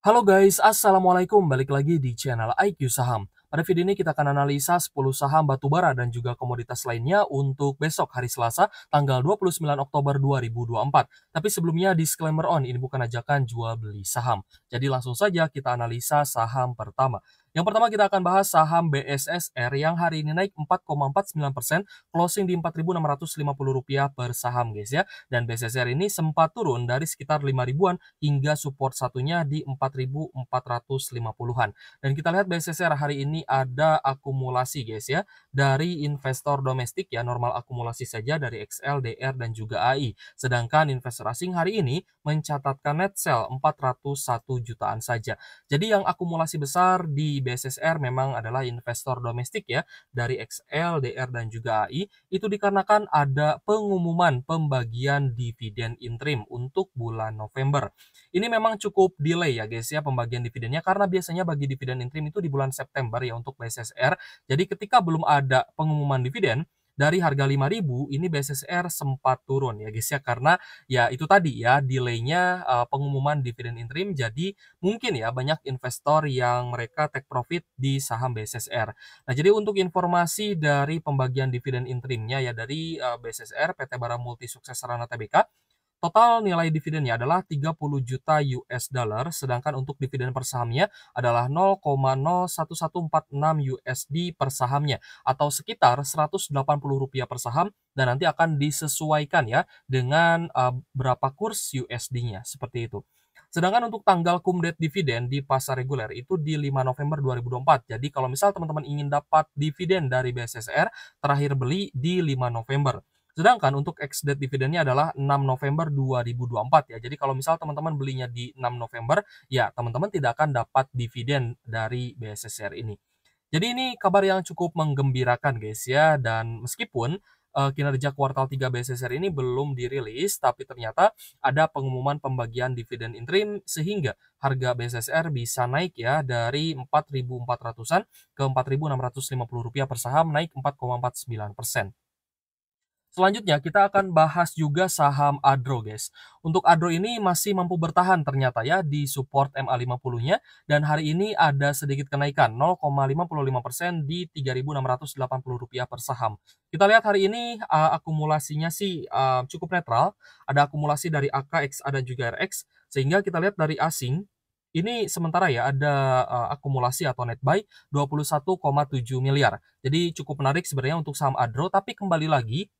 Halo guys, Assalamualaikum. Balik lagi di channel IQ Saham. Pada video ini kita akan analisa 10 saham batubara dan juga komoditas lainnya untuk besok hari Selasa tanggal 29 Oktober 2024. Tapi sebelumnya disclaimer ini bukan ajakan jual beli saham. Jadi langsung saja kita analisa saham pertama. Yang pertama kita akan bahas saham BSSR yang hari ini naik 4,49%, closing di Rp4.650 per saham guys ya. Dan BSSR ini sempat turun dari sekitar 5 ribuan hingga support satunya di 4.450-an. Dan kita lihat BSSR hari ini ada akumulasi guys ya, dari investor domestik ya, normal akumulasi saja dari XL, DR, dan juga AI. Sedangkan investor asing hari ini mencatatkan net sell 401 jutaan saja. Jadi yang akumulasi besar di BSSR memang adalah investor domestik ya, dari XL, DR, dan juga AI. Itu dikarenakan ada pengumuman pembagian dividen interim untuk bulan November. Ini memang cukup delay ya guys ya pembagian dividennya, karena biasanya bagi dividen interim itu di bulan September ya untuk BSSR. Jadi ketika belum ada pengumuman dividen dari harga 5.000 ini BSSR sempat turun ya guys ya, karena ya itu tadi ya delaynya pengumuman dividen interim. Jadi mungkin ya banyak investor yang mereka take profit di saham BSSR. Nah, jadi untuk informasi dari pembagian dividen interimnya ya dari BSSR PT Bara Multi Sukses Sarana Tbk, total nilai dividennya adalah 30 juta US dollar, sedangkan untuk dividen per sahamnya adalah 0,01146 USD per sahamnya, atau sekitar Rp180 per saham, dan nanti akan disesuaikan ya dengan berapa kurs USD-nya, seperti itu. Sedangkan untuk tanggal kumdet dividen di pasar reguler itu di 5 November 2024. Jadi kalau misal teman-teman ingin dapat dividen dari BSSR, terakhir beli di 5 November. Sedangkan untuk ex-date dividennya adalah 6 November 2024 ya. Jadi kalau misal teman-teman belinya di 6 November, ya teman-teman tidak akan dapat dividen dari BSSR ini. Jadi ini kabar yang cukup menggembirakan guys ya, dan meskipun kinerja kuartal 3 BSSR ini belum dirilis, tapi ternyata ada pengumuman pembagian dividen interim sehingga harga BSSR bisa naik ya dari 4.400-an ke Rp4.650 per saham, naik 4,49%. Selanjutnya kita akan bahas juga saham Adro guys. Untuk Adro ini masih mampu bertahan ternyata ya di support MA50-nya, dan hari ini ada sedikit kenaikan 0,55% di Rp3.680 per saham. Kita lihat hari ini akumulasinya sih cukup netral, ada akumulasi dari AK, XA, dan juga RX, sehingga kita lihat dari asing ini sementara ya ada akumulasi atau net buy 21,7 miliar. Jadi cukup menarik sebenarnya untuk saham Adro, tapi kembali lagi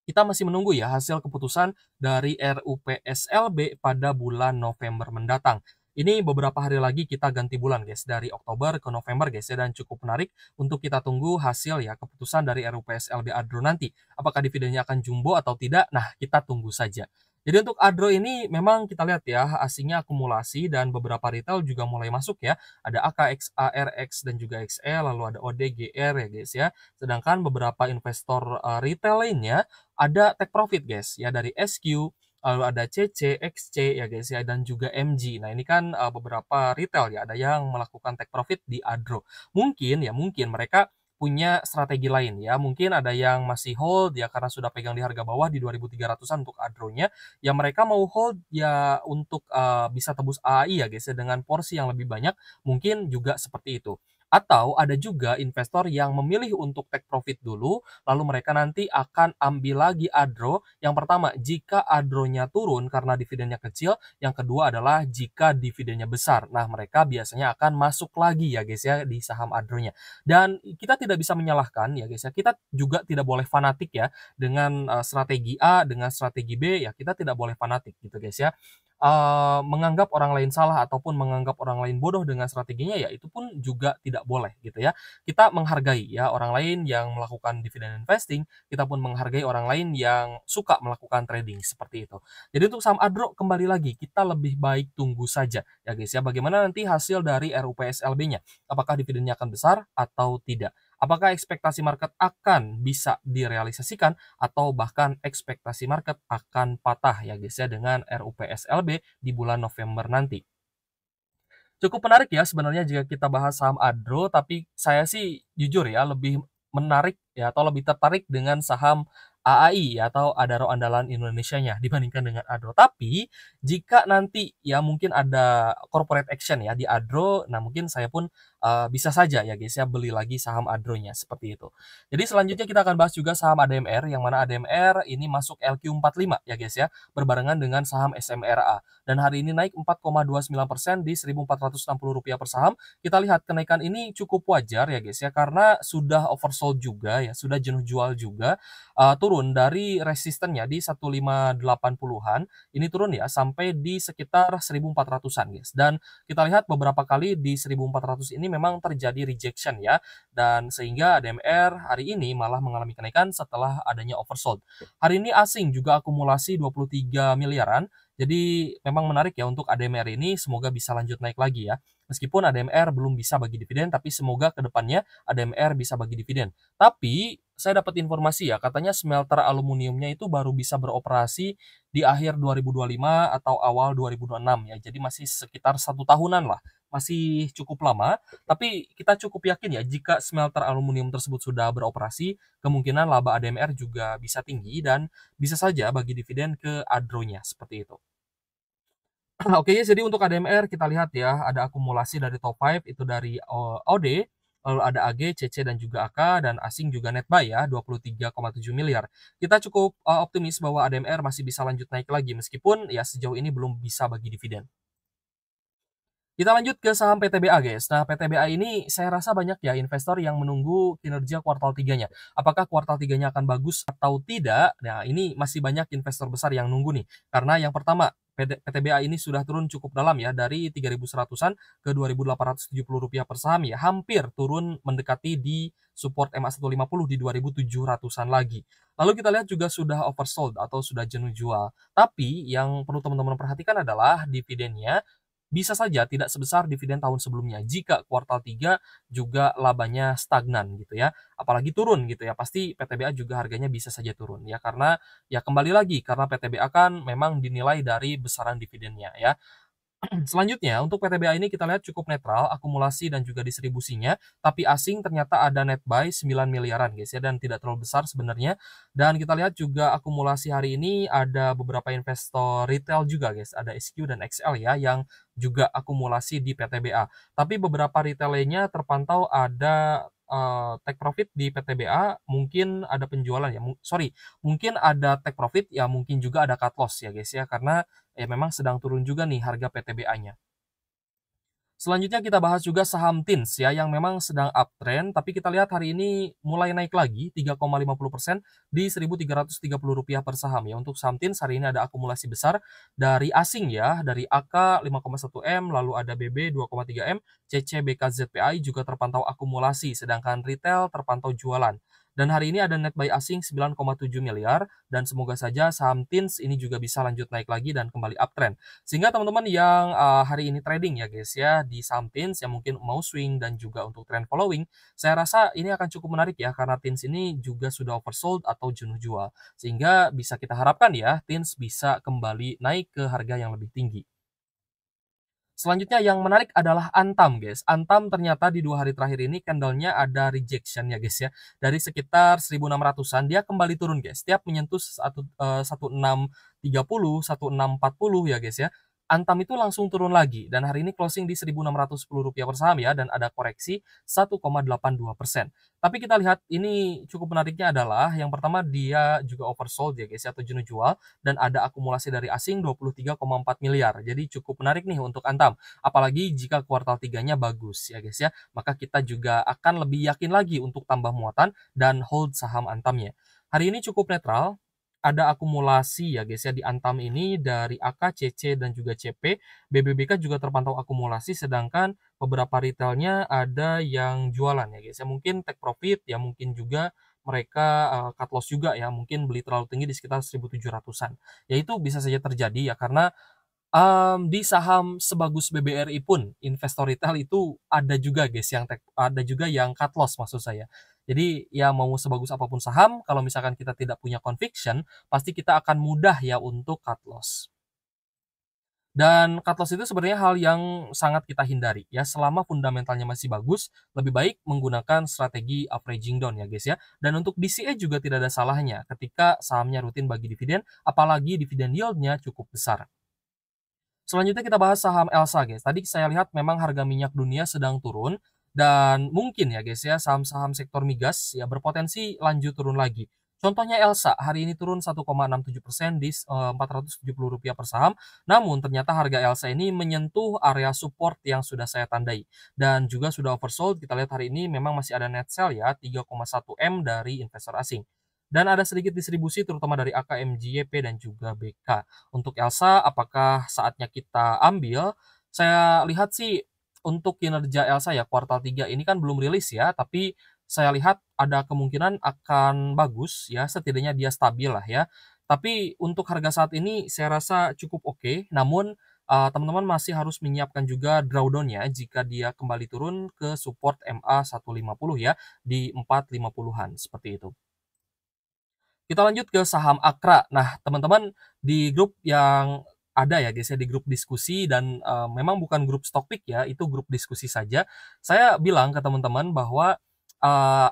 kita masih menunggu ya hasil keputusan dari RUPSLB pada bulan November mendatang. Ini beberapa hari lagi kita ganti bulan guys, dari Oktober ke November guys ya, dan cukup menarik untuk kita tunggu hasil ya keputusan dari RUPSLB Adro nanti. Apakah dividennya akan jumbo atau tidak? Nah, kita tunggu saja. Jadi untuk Adro ini memang kita lihat ya asingnya akumulasi, dan beberapa retail juga mulai masuk ya. Ada AKXA, RX, dan juga XL, lalu ada ODGR ya guys ya. Sedangkan beberapa investor retail lainnya ada take profit guys ya, dari SQ, lalu ada CC, XC ya guys ya, dan juga MG. Nah, ini kan beberapa retail ya, ada yang melakukan take profit di Adro. Mungkin mereka punya strategi lain ya. Mungkin ada yang masih hold ya karena sudah pegang di harga bawah di 2.300-an untuk Adronya. Ya mereka mau hold ya untuk bisa tebus AI ya guys ya, dengan porsi yang lebih banyak, mungkin juga seperti itu. Atau ada juga investor yang memilih untuk take profit dulu, lalu mereka nanti akan ambil lagi Adro. Yang pertama, jika Adronya turun karena dividennya kecil. Yang kedua adalah jika dividennya besar. Nah, mereka biasanya akan masuk lagi ya guys ya di saham Adronya. Dan kita tidak bisa menyalahkan ya guys ya. Kita juga tidak boleh fanatik ya dengan strategi A, dengan strategi B ya. Kita tidak boleh fanatik gitu guys ya. Menganggap orang lain salah ataupun menganggap orang lain bodoh dengan strateginya, ya itu pun juga tidak boleh gitu ya. Kita menghargai ya orang lain yang melakukan dividen investing, kita pun menghargai orang lain yang suka melakukan trading seperti itu. Jadi untuk saham Adro kembali lagi kita lebih baik tunggu saja ya guys ya, bagaimana nanti hasil dari RUPSLB-nya. Apakah dividennya akan besar atau tidak? Apakah ekspektasi market akan bisa direalisasikan atau bahkan ekspektasi market akan patah ya guys ya dengan RUPSLB di bulan November nanti. Cukup menarik ya sebenarnya jika kita bahas saham Adro, tapi saya sih jujur ya lebih menarik ya atau lebih tertarik dengan saham AAI atau Adaro Andalan Indonesianya dibandingkan dengan Adro. Tapi jika nanti ya mungkin ada corporate action ya di Adro, nah mungkin saya pun bisa saja ya guys ya beli lagi saham Adronya seperti itu. Jadi selanjutnya kita akan bahas juga saham ADMR, yang mana ADMR ini masuk LQ45 ya guys ya, berbarengan dengan saham SMRA. Dan hari ini naik 4,29% di Rp1.460 per saham. Kita lihat kenaikan ini cukup wajar ya guys ya, karena sudah oversold juga ya, sudah jenuh jual juga, turun dari resistennya di 1580-an, ini turun ya sampai di sekitar 1400-an guys. Dan kita lihat beberapa kali di 1400 ini memang terjadi rejection ya, dan sehingga ADMR hari ini malah mengalami kenaikan setelah adanya oversold. Hari ini asing juga akumulasi 23 miliaran, jadi memang menarik ya untuk ADMR ini, semoga bisa lanjut naik lagi ya. Meskipun ADMR belum bisa bagi dividen, tapi semoga kedepannya ADMR bisa bagi dividen. Tapi saya dapat informasi ya, katanya smelter aluminiumnya itu baru bisa beroperasi di akhir 2025 atau awal 2026 ya. Jadi masih sekitar 1 tahunan lah, masih cukup lama. Tapi kita cukup yakin ya, jika smelter aluminium tersebut sudah beroperasi, kemungkinan laba ADMR juga bisa tinggi dan bisa saja bagi dividen ke Adronya, seperti itu. Oke, jadi untuk ADMR kita lihat ya, ada akumulasi dari top 5 itu dari OD, lalu ada AG, CC dan juga AK, dan asing juga netbuy ya 23,7 miliar. Kita cukup optimis bahwa ADMR masih bisa lanjut naik lagi meskipun ya sejauh ini belum bisa bagi dividen. Kita lanjut ke saham PTBA guys. Nah, PTBA ini saya rasa banyak ya investor yang menunggu kinerja kuartal 3-nya. Apakah kuartal 3-nya akan bagus atau tidak? Nah, ini masih banyak investor besar yang nunggu nih. Karena yang pertama, PTBA ini sudah turun cukup dalam ya, dari 3.100-an ke Rp2.870 per saham ya. Hampir turun mendekati di support MA150 di 2.700-an lagi. Lalu kita lihat juga sudah oversold atau sudah jenuh jual. Tapi yang perlu teman-teman perhatikan adalah dividennya bisa saja tidak sebesar dividen tahun sebelumnya jika kuartal 3 juga labanya stagnan gitu ya. Apalagi turun gitu ya, pasti PTBA juga harganya bisa saja turun ya, karena ya kembali lagi karena PTBA kan memang dinilai dari besaran dividennya ya. Selanjutnya, untuk PTBA ini kita lihat cukup netral, akumulasi dan juga distribusinya, tapi asing ternyata ada net buy 9 miliaran guys ya, dan tidak terlalu besar sebenarnya. Dan kita lihat juga akumulasi hari ini ada beberapa investor retail juga guys, ada SQ dan XL ya, yang juga akumulasi di PTBA. Tapi beberapa retailnya terpantau ada take profit di PTBA, mungkin ada penjualan ya, mungkin ada take profit ya, mungkin juga ada cut loss ya guys ya, karena ya memang sedang turun juga nih harga PTBA-nya. Selanjutnya kita bahas juga saham TINS ya, yang memang sedang uptrend, tapi kita lihat hari ini mulai naik lagi 3,50% di Rp1.330 per saham ya. Untuk saham TINS hari ini ada akumulasi besar dari asing ya, dari AK 5,1 M, lalu ada BB 2,3 M, CC BKZPI juga terpantau akumulasi, sedangkan retail terpantau jualan. Dan hari ini ada net buy asing 9,7 miliar, dan semoga saja saham TINS ini juga bisa lanjut naik lagi dan kembali uptrend. Sehingga teman-teman yang hari ini trading ya guys ya di saham TINS yang mungkin mau swing dan juga untuk trend following, saya rasa ini akan cukup menarik ya karena TINS ini juga sudah oversold atau jenuh jual. Sehingga bisa kita harapkan ya TINS bisa kembali naik ke harga yang lebih tinggi. Selanjutnya yang menarik adalah Antam guys. Antam ternyata di 2 hari terakhir ini candle-nya ada rejection ya guys ya. Dari sekitar 1.600-an dia kembali turun guys. Setiap menyentuh 1630, 1640 ya guys ya. Antam itu langsung turun lagi dan hari ini closing di Rp1.610 per saham ya, dan ada koreksi 1,82%. Tapi kita lihat ini cukup menariknya adalah yang pertama dia juga oversold ya guys ya, atau jenuh jual, dan ada akumulasi dari asing 23,4 miliar. Jadi cukup menarik nih untuk Antam. Apalagi jika kuartal 3-nya bagus ya guys ya. Maka kita juga akan lebih yakin lagi untuk tambah muatan dan hold saham Antamnya. Hari ini cukup netral, ada akumulasi ya guys ya di Antam ini dari AK, CC dan juga CP. BBBK juga terpantau akumulasi, sedangkan beberapa retailnya ada yang jualan ya guys ya. Mungkin take profit ya, mungkin juga mereka cut loss juga ya, mungkin beli terlalu tinggi di sekitar 1.700-an. Ya itu bisa saja terjadi ya, karena di saham sebagus BBRI pun investor retail itu ada juga guys yang ada juga yang cut loss maksud saya. Jadi ya mau sebagus apapun saham, kalau misalkan kita tidak punya conviction, pasti kita akan mudah ya untuk cut loss. Dan cut loss itu sebenarnya hal yang sangat kita hindari ya, selama fundamentalnya masih bagus, lebih baik menggunakan strategi averaging down ya guys ya. Dan untuk DCA juga tidak ada salahnya ketika sahamnya rutin bagi dividen, apalagi dividen yield-nya cukup besar. Selanjutnya kita bahas saham Elsa guys. Tadi saya lihat memang harga minyak dunia sedang turun dan mungkin ya guys ya saham-saham sektor migas ya berpotensi lanjut turun lagi. Contohnya Elsa hari ini turun 1,67% di Rp470 per saham. Namun ternyata harga Elsa ini menyentuh area support yang sudah saya tandai dan juga sudah oversold. Kita lihat hari ini memang masih ada net sell ya 3,1 M dari investor asing. Dan ada sedikit distribusi terutama dari AKMJP dan juga BK. Untuk Elsa, apakah saatnya kita ambil? Saya lihat sih untuk kinerja Elsa ya kuartal 3 ini kan belum rilis ya, tapi saya lihat ada kemungkinan akan bagus ya, setidaknya dia stabil lah ya. Tapi untuk harga saat ini saya rasa cukup oke, namun teman-teman masih harus menyiapkan juga drawdown-nya jika dia kembali turun ke support MA 150 ya, di 450-an, seperti itu. Kita lanjut ke saham Akra. Nah, teman-teman di grup yang ada ya guys ya, di grup diskusi dan, memang bukan grup stock pick ya, itu grup diskusi saja. Saya bilang ke teman-teman bahwa,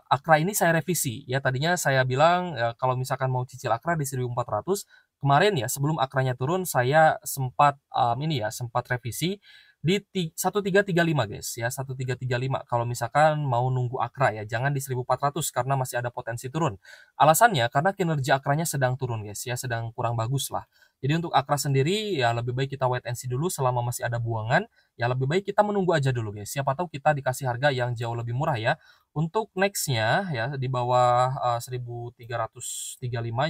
Akra ini saya revisi ya, tadinya saya bilang, kalau misalkan mau cicil Akra di 1.400, kemarin ya sebelum Akranya turun saya sempat, ini ya, sempat revisi di 1335 guys ya, 1335 kalau misalkan mau nunggu Akra ya, jangan di 1.400 karena masih ada potensi turun. Alasannya karena kinerja Akranya sedang turun guys ya, sedang kurang bagus lah. Jadi untuk Akra sendiri ya lebih baik kita wait and see dulu selama masih ada buangan, ya lebih baik kita menunggu aja dulu guys. Siapa tahu kita dikasih harga yang jauh lebih murah ya. Untuk next-nya ya di bawah 1335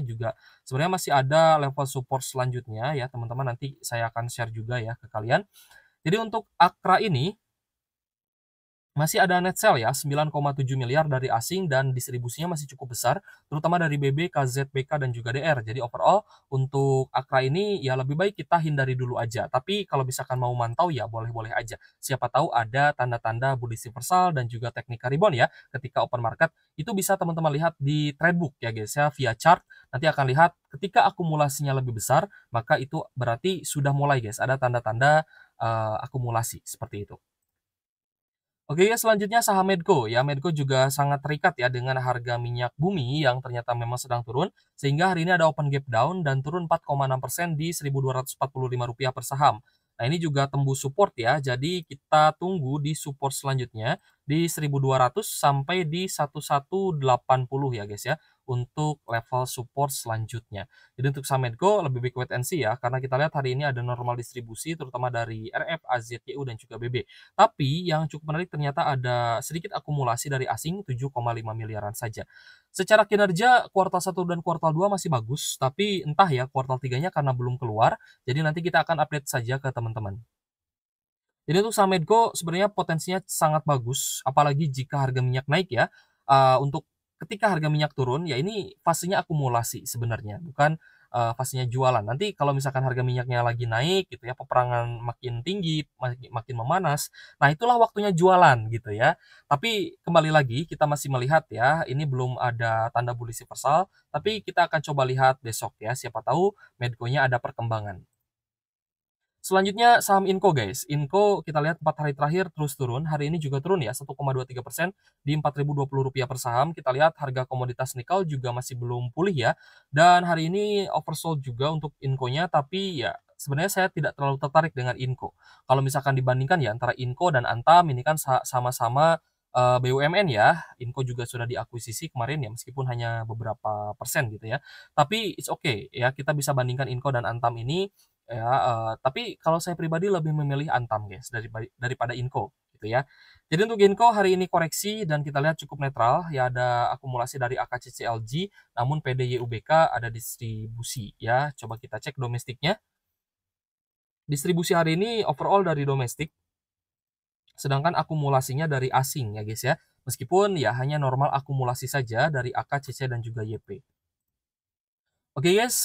juga sebenarnya masih ada level support selanjutnya ya teman-teman, nanti saya akan share juga ya ke kalian. Jadi untuk Akra ini masih ada net sell ya, 9,7 miliar dari asing dan distribusinya masih cukup besar, terutama dari BB, KZ, BK, dan juga DR. Jadi overall untuk Akra ini ya lebih baik kita hindari dulu aja. Tapi kalau misalkan mau mantau ya boleh-boleh aja. Siapa tahu ada tanda-tanda bullish reversal dan juga teknik rebound ya ketika open market. Itu bisa teman-teman lihat di trade book ya guys ya, via chart. Nanti akan lihat ketika akumulasinya lebih besar, maka itu berarti sudah mulai guys, ada tanda-tanda akumulasi seperti itu. Oke ya, selanjutnya saham Medco ya. Medco juga sangat terikat ya dengan harga minyak bumi yang ternyata memang sedang turun, sehingga hari ini ada open gap down dan turun 4,6% di Rp1.245 per saham. Nah, ini juga tembus support ya, jadi kita tunggu di support selanjutnya di 1.200 sampai di 1180 ya guys ya, untuk level support selanjutnya. Jadi untuk saham Medco lebih baik wait and see ya, karena kita lihat hari ini ada normal distribusi terutama dari RF, AZTU, dan juga BB. Tapi yang cukup menarik ternyata ada sedikit akumulasi dari asing 7,5 miliaran saja. Secara kinerja kuartal 1 dan kuartal 2 masih bagus, tapi entah ya kuartal 3-nya karena belum keluar, jadi nanti kita akan update saja ke teman-teman. Jadi untuk saham Medco sebenarnya potensinya sangat bagus, apalagi jika harga minyak naik ya. Untuk ketika harga minyak turun, ya ini fasenya akumulasi sebenarnya, bukan, fasenya jualan. Nanti kalau misalkan harga minyaknya lagi naik gitu ya, peperangan makin tinggi, makin memanas, nah itulah waktunya jualan gitu ya. Tapi kembali lagi kita masih melihat ya, ini belum ada tanda bullish reversal, tapi kita akan coba lihat besok ya, siapa tahu Medco-nya ada perkembangan. Selanjutnya saham Inco guys. Inco kita lihat 4 hari terakhir terus turun. Hari ini juga turun ya 1,23% di Rp4.020 per saham. Kita lihat harga komoditas nikel juga masih belum pulih ya. Dan hari ini oversold juga untuk Inco-nya, tapi ya sebenarnya saya tidak terlalu tertarik dengan Inco. Kalau misalkan dibandingkan ya antara Inco dan Antam ini kan sama-sama BUMN ya. Inco juga sudah diakuisisi kemarin ya meskipun hanya beberapa persen gitu ya. Tapi it's okay ya, kita bisa bandingkan Inco dan Antam ini ya, tapi kalau saya pribadi lebih memilih Antam guys, daripada Inco, gitu ya. Jadi untuk Inco hari ini koreksi dan kita lihat cukup netral, ya ada akumulasi dari AKCCLG, namun PDYUBK ada distribusi ya. Coba kita cek domestiknya. Distribusi hari ini overall dari domestik, sedangkan akumulasinya dari asing ya guys ya. Meskipun ya hanya normal akumulasi saja dari AKCC dan juga YP. Oke guys,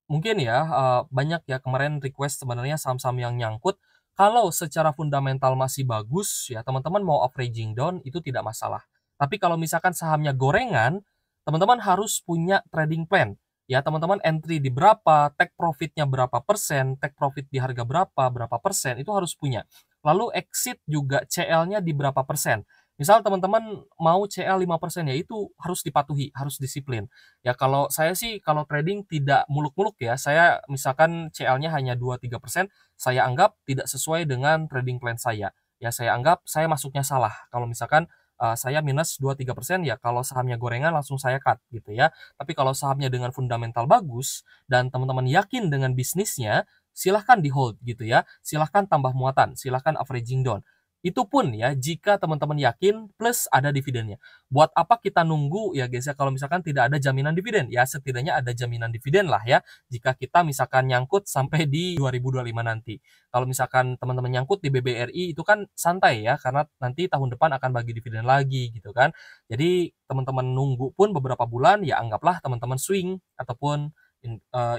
mungkin ya, banyak ya kemarin request sebenarnya saham-saham yang nyangkut, kalau secara fundamental masih bagus, ya teman-teman mau averaging down itu tidak masalah. Tapi kalau misalkan sahamnya gorengan, teman-teman harus punya trading plan. ya teman-teman entry di berapa, take profit-nya berapa persen, take profit di harga berapa persen, itu harus punya. Lalu exit juga CL-nya di berapa persen. Misal teman-teman mau CL 5%, ya itu harus dipatuhi, harus disiplin. Ya kalau saya sih kalau trading tidak muluk-muluk ya, saya misalkan CL-nya hanya 2-3%, saya anggap tidak sesuai dengan trading plan saya. Ya saya anggap saya masuknya salah. Kalau misalkan saya minus 2-3%, ya kalau sahamnya gorengan langsung saya cut gitu ya. Tapi kalau sahamnya dengan fundamental bagus dan teman-teman yakin dengan bisnisnya, silahkan di hold gitu ya. Silahkan tambah muatan, silahkan averaging down. Itu pun ya jika teman-teman yakin plus ada dividennya. Buat apa kita nunggu ya guys ya, kalau misalkan tidak ada jaminan dividen? Ya setidaknya ada jaminan dividen lah ya, jika kita misalkan nyangkut sampai di 2025 nanti. Kalau misalkan teman-teman nyangkut di BBRI itu kan santai ya, karena nanti tahun depan akan bagi dividen lagi gitu kan. Jadi teman-teman nunggu pun beberapa bulan, ya anggaplah teman-teman swing ataupun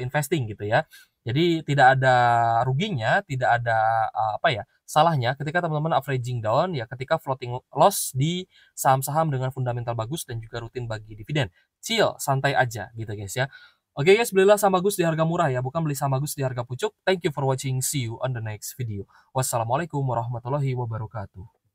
investing gitu ya. Jadi tidak ada ruginya, tidak ada apa ya, salahnya ketika teman-teman averaging down ya, ketika floating loss di saham-saham dengan fundamental bagus dan juga rutin bagi dividen. Chill, santai aja gitu guys ya. Oke guys, belilah saham bagus di harga murah ya, bukan beli saham bagus di harga pucuk. Thank you for watching. See you on the next video. Wassalamualaikum warahmatullahi wabarakatuh.